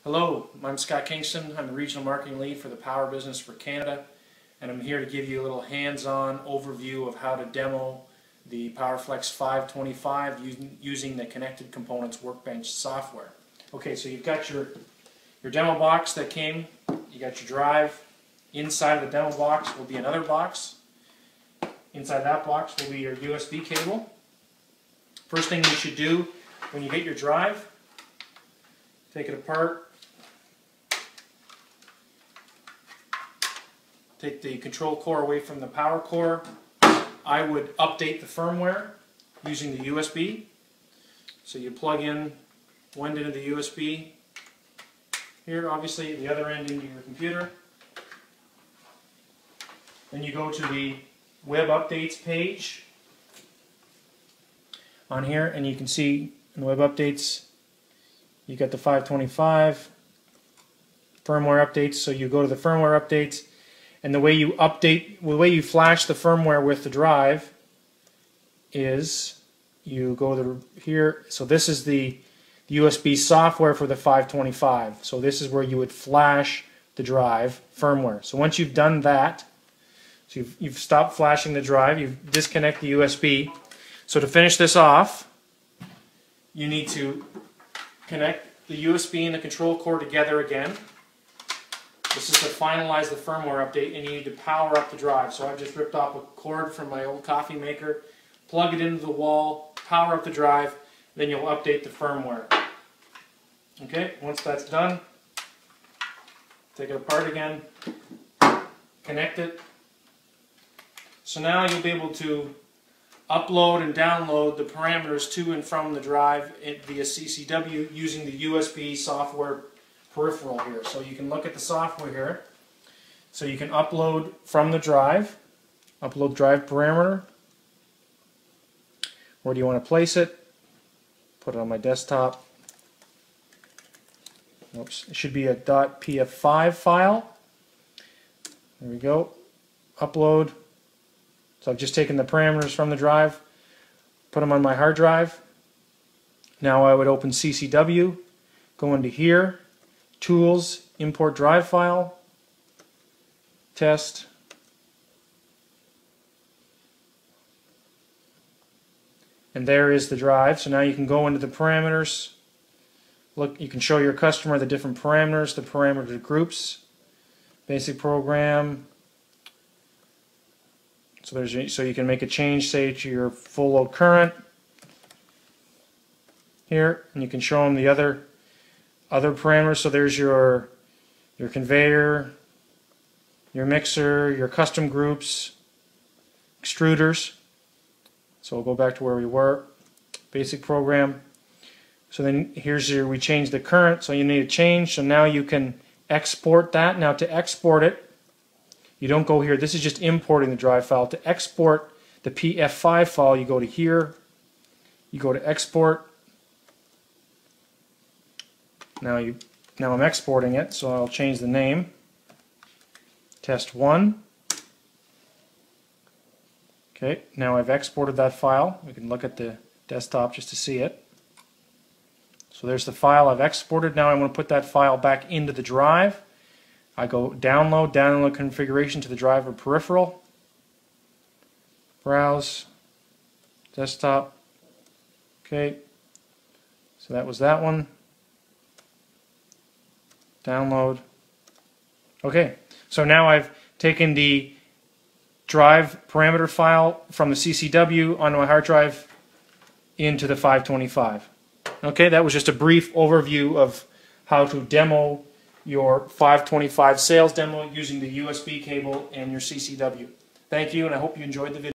Hello, I'm Scott Kingston. I'm the Regional Marketing Lead for the Power Business for Canada, and I'm here to give you a little hands-on overview of how to demo the PowerFlex 525 using the Connected Components Workbench software. Okay, so you've got your demo box that came, you got your drive. Inside of the demo box will be another box. Inside that box will be your USB cable. First thing you should do when you get your drive, take it apart. Take the control core away from the power core. I would update the firmware using the USB. So you plug in one end of the USB here, obviously, the other end into your computer. Then you go to the web updates page on here, and you can see in the web updates you got the 525 firmware updates. So you go to the firmware updates, and the way you flash the firmware with the drive is you go to here. So this is the USB software for the 525. So this is where you would flash the drive firmware. So once you've done that, so you've stopped flashing the drive, you disconnect the USB. So to finish this off, you need to connect the USB and the control core together again. This is to finalize the firmware update, and you need to power up the drive. So I've just ripped off a cord from my old coffee maker, plug it into the wall, power up the drive, then you'll update the firmware. Okay, once that's done, take it apart again, connect it. So now you'll be able to upload and download the parameters to and from the drive via CCW using the USB software peripheral here. So you can look at the software here. So you can upload from the drive, upload drive parameter. Where do you want to place it? Put it on my desktop. Oops, it should be a .pf5 file. There we go. Upload. So I've just taken the parameters from the drive, put them on my hard drive. Now I would open CCW, go into here, Tools, Import Drive File, Test. And there is the drive. So now you can go into the parameters. Look, you can show your customer the different parameters, the parameter groups, basic program. So you can make a change, say, to your full load current here, and you can show them the other parameters. So there's your conveyor, your mixer, your custom groups, extruders. So we'll go back to where we were, basic program. So then we change the current, so you need a change. So now you can export that. Now to export it, you don't go here. This is just importing the drive file. To export the PF5 file, you go to here. You go to export. Now I'm exporting it, so I'll change the name. Test 1. Okay, now I've exported that file. We can look at the desktop just to see it. So there's the file I've exported. Now I want to put that file back into the drive. I go download configuration to the driver peripheral, browse, desktop. Okay, so that was that one. Download. Okay, so now I've taken the drive parameter file from the CCW onto my hard drive into the 525. Okay, that was just a brief overview of how to demo your 525 sales demo using the USB cable and your CCW. Thank you, and I hope you enjoyed the video.